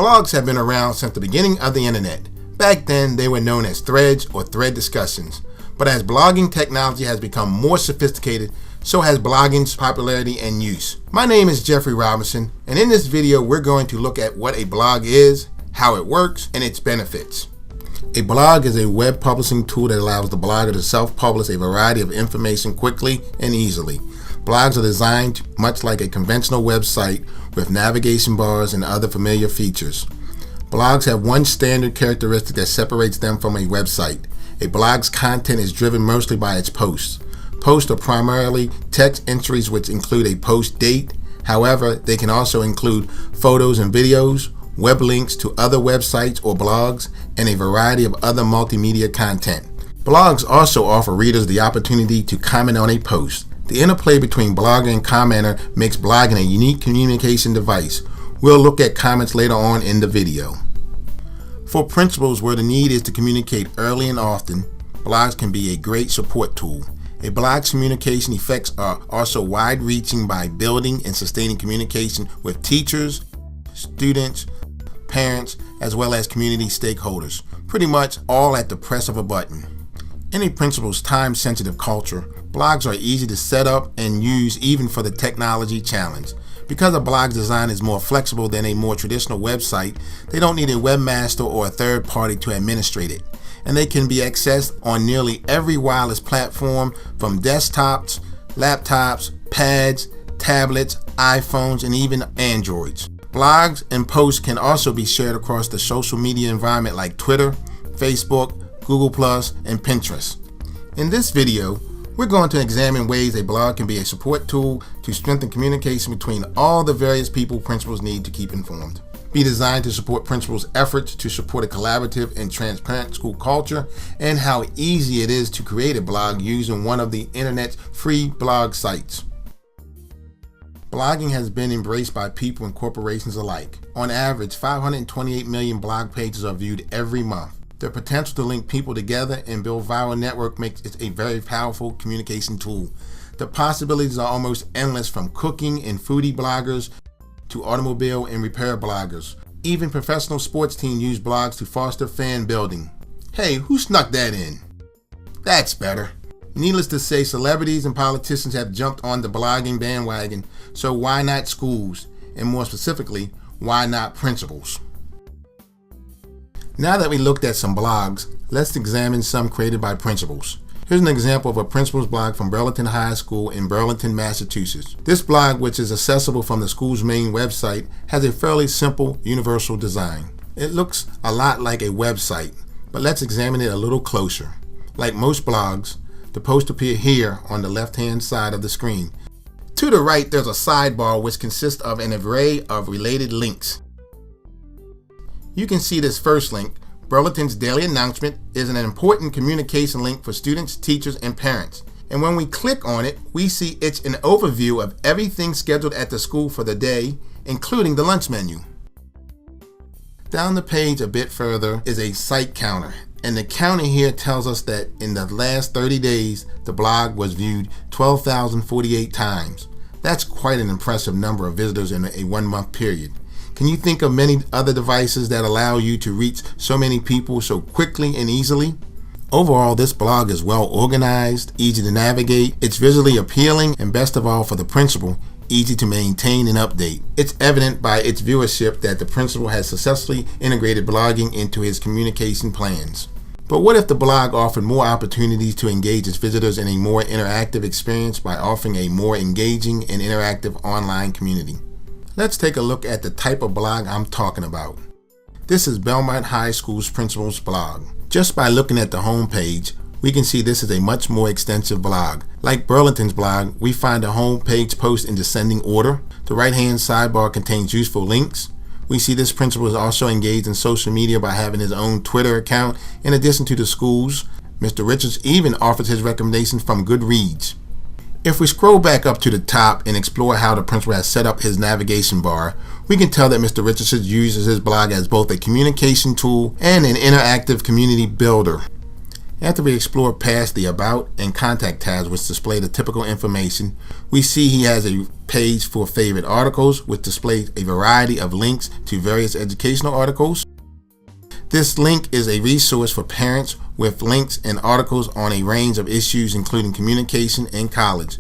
Blogs have been around since the beginning of the internet. Back then, they were known as threads or thread discussions. But as blogging technology has become more sophisticated, so has blogging's popularity and use. My name is Jeffrey Robinson, and in this video, we're going to look at what a blog is, how it works, and its benefits. A blog is a web publishing tool that allows the blogger to self-publish a variety of information quickly and easily. Blogs are designed much like a conventional website with navigation bars and other familiar features. Blogs have one standard characteristic that separates them from a website. A blog's content is driven mostly by its posts. Posts are primarily text entries which include a post date. However, they can also include photos and videos, web links to other websites or blogs, and a variety of other multimedia content. Blogs also offer readers the opportunity to comment on a post. The interplay between blogger and commenter makes blogging a unique communication device. We'll look at comments later on in the video. For principals where the need is to communicate early and often, blogs can be a great support tool. A blog's communication effects are also wide-reaching by building and sustaining communication with teachers, students, parents, as well as community stakeholders, pretty much all at the press of a button. In a principal's time-sensitive culture, blogs are easy to set up and use even for the technology challenge. Because a blog's design is more flexible than a more traditional website, they don't need a webmaster or a third party to administrate it. And they can be accessed on nearly every wireless platform from desktops, laptops, pads, tablets, iPhones, and even Androids. Blogs and posts can also be shared across the social media environment like Twitter, Facebook, Google+, and Pinterest. In this video, we're going to examine ways a blog can be a support tool to strengthen communication between all the various people principals need to keep informed. Be designed to support principals' efforts to support a collaborative and transparent school culture, and how easy it is to create a blog using one of the internet's free blog sites. Blogging has been embraced by people and corporations alike. On average, 528 million blog pages are viewed every month. The potential to link people together and build viral network makes it a very powerful communication tool. The possibilities are almost endless, from cooking and foodie bloggers to automobile and repair bloggers. Even professional sports teams use blogs to foster fan building. Hey, who snuck that in? That's better. Needless to say, celebrities and politicians have jumped on the blogging bandwagon, so why not schools? And more specifically, why not principals? Now that we looked at some blogs, let's examine some created by principals. Here's an example of a principal's blog from Burlington High School in Burlington, Massachusetts. This blog, which is accessible from the school's main website, has a fairly simple, universal design. It looks a lot like a website, but let's examine it a little closer. Like most blogs, the posts appear here on the left-hand side of the screen. To the right, there's a sidebar which consists of an array of related links. You can see this first link. Burlington's daily announcement is an important communication link for students, teachers, and parents. And when we click on it, we see it's an overview of everything scheduled at the school for the day, including the lunch menu. Down the page a bit further is a site counter. And the counter here tells us that in the last 30 days, the blog was viewed 12,048 times. That's quite an impressive number of visitors in a 1 month period. Can you think of many other devices that allow you to reach so many people so quickly and easily? Overall, this blog is well organized, easy to navigate, it's visually appealing, and best of all for the principal, easy to maintain and update. It's evident by its viewership that the principal has successfully integrated blogging into his communication plans. But what if the blog offered more opportunities to engage its visitors in a more interactive experience by offering a more engaging and interactive online community? Let's take a look at the type of blog I'm talking about. This is Belmont High School's principal's blog. Just by looking at the home page, we can see this is a much more extensive blog. Like Burlington's blog, we find the home page post in descending order. The right-hand sidebar contains useful links. We see this principal is also engaged in social media by having his own Twitter account in addition to the school's. Mr. Richards even offers his recommendations from Goodreads. If we scroll back up to the top and explore how the principal has set up his navigation bar, we can tell that Mr. Richardson uses his blog as both a communication tool and an interactive community builder. After we explore past the About and Contact tabs, which display the typical information, we see he has a page for favorite articles, which displays a variety of links to various educational articles. This link is a resource for parents with links and articles on a range of issues including communication and college.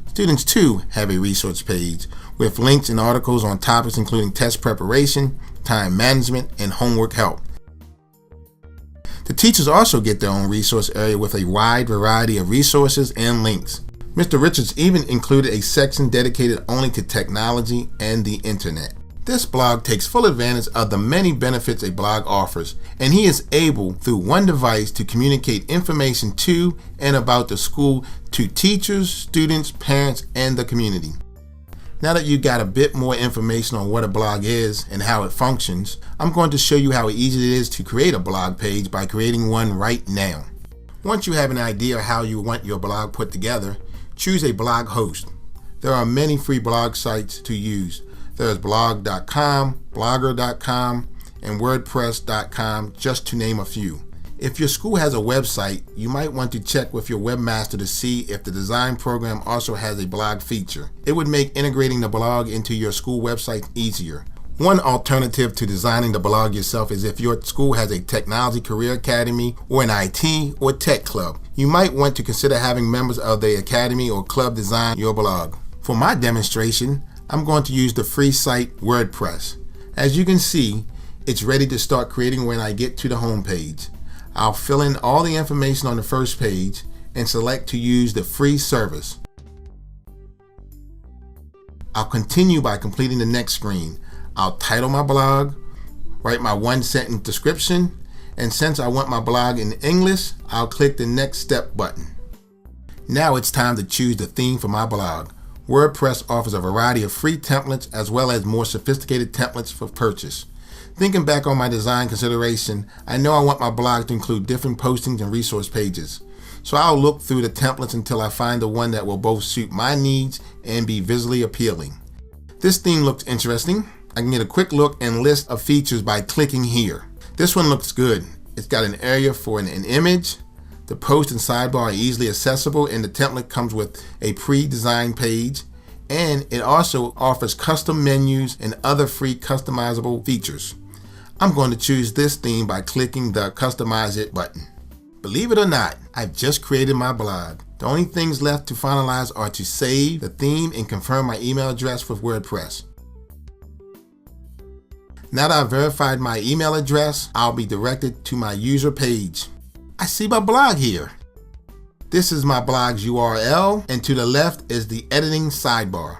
Students too have a resource page with links and articles on topics including test preparation, time management, and homework help. The teachers also get their own resource area with a wide variety of resources and links. Mr. Richards even included a section dedicated only to technology and the internet. This blog takes full advantage of the many benefits a blog offers, and he is able, through one device, to communicate information to and about the school to teachers, students, parents, and the community. Now that you got a bit more information on what a blog is and how it functions, I'm going to show you how easy it is to create a blog page by creating one right now. Once you have an idea of how you want your blog put together, choose a blog host. There are many free blog sites to use. There's blog.com, blogger.com, and wordpress.com, just to name a few. If your school has a website, you might want to check with your webmaster to see if the design program also has a blog feature. It would make integrating the blog into your school website easier. One alternative to designing the blog yourself is if your school has a technology career academy or an IT or tech club. You might want to consider having members of the academy or club design your blog. For my demonstration, I'm going to use the free site WordPress. As you can see, it's ready to start creating when I get to the home page. I'll fill in all the information on the first page and select to use the free service. I'll continue by completing the next screen. I'll title my blog, write my one-sentence description, and since I want my blog in English, I'll click the Next Step button. Now it's time to choose the theme for my blog. WordPress offers a variety of free templates as well as more sophisticated templates for purchase. Thinking back on my design consideration, I know I want my blog to include different postings and resource pages. So I'll look through the templates until I find the one that will both suit my needs and be visually appealing. This theme looks interesting. I can get a quick look and list of features by clicking here. This one looks good. It's got an area for an image. The post and sidebar are easily accessible, and the template comes with a pre-designed page, and it also offers custom menus and other free customizable features. I'm going to choose this theme by clicking the Customize It button. Believe it or not, I've just created my blog. The only things left to finalize are to save the theme and confirm my email address with WordPress. Now that I've verified my email address, I'll be directed to my user page. I see my blog here. This is my blog's URL, and to the left is the editing sidebar.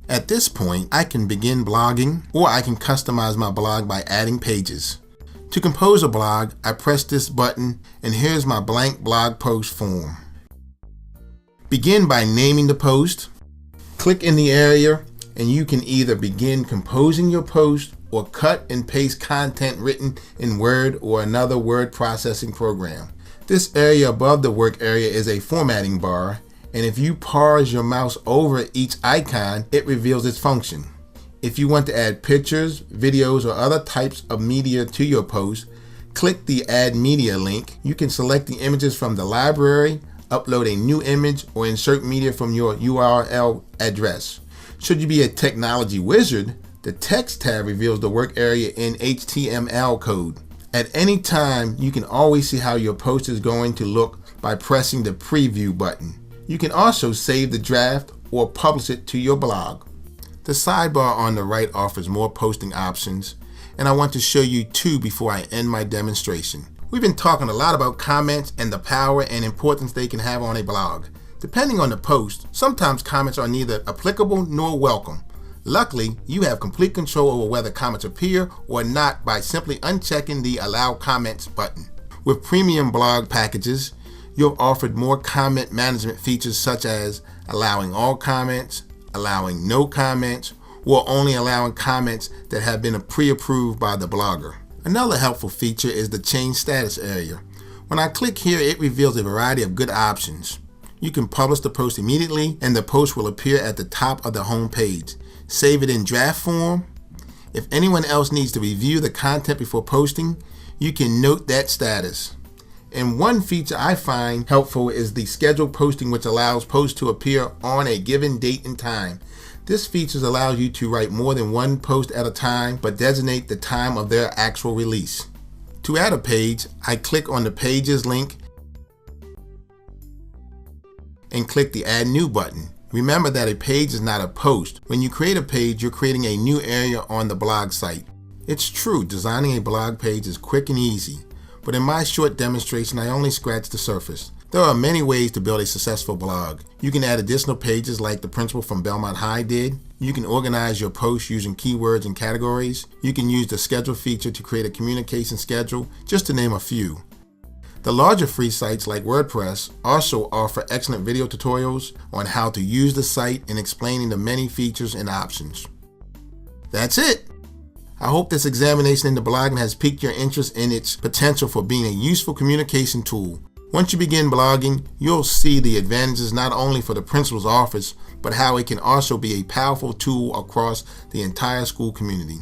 At this point, I can begin blogging, or I can customize my blog by adding pages. To compose a blog, I press this button, and here's my blank blog post form. Begin by naming the post. Click in the area, and you can either begin composing your post or cut and paste content written in Word or another word processing program. This area above the work area is a formatting bar, and if you pause your mouse over each icon, it reveals its function. If you want to add pictures, videos, or other types of media to your post, click the Add Media link. You can select the images from the library, upload a new image, or insert media from your URL address. Should you be a technology wizard, the Text tab reveals the work area in HTML code. At any time, you can always see how your post is going to look by pressing the Preview button. You can also save the draft or publish it to your blog. The sidebar on the right offers more posting options, and I want to show you two before I end my demonstration. We've been talking a lot about comments and the power and importance they can have on a blog. Depending on the post, sometimes comments are neither applicable nor welcome. Luckily, you have complete control over whether comments appear or not by simply unchecking the Allow Comments button. With premium blog packages, you're offered more comment management features such as allowing all comments, allowing no comments, or only allowing comments that have been pre-approved by the blogger. Another helpful feature is the Change Status area. When I click here, it reveals a variety of good options. You can publish the post immediately, and the post will appear at the top of the home page. Save it in draft form. If anyone else needs to review the content before posting, you can note that status. And one feature I find helpful is the scheduled posting, which allows posts to appear on a given date and time. This feature allows you to write more than one post at a time, but designate the time of their actual release. To add a page, I click on the Pages link and click the Add New button. Remember that a page is not a post. When you create a page, you're creating a new area on the blog site. It's true, designing a blog page is quick and easy, but in my short demonstration, I only scratched the surface. There are many ways to build a successful blog. You can add additional pages like the principal from Belmont High did. You can organize your posts using keywords and categories. You can use the schedule feature to create a communication schedule, just to name a few. The larger free sites like WordPress also offer excellent video tutorials on how to use the site and explaining the many features and options. That's it! I hope this examination into blogging has piqued your interest in its potential for being a useful communication tool. Once you begin blogging, you'll see the advantages not only for the principal's office, but how it can also be a powerful tool across the entire school community.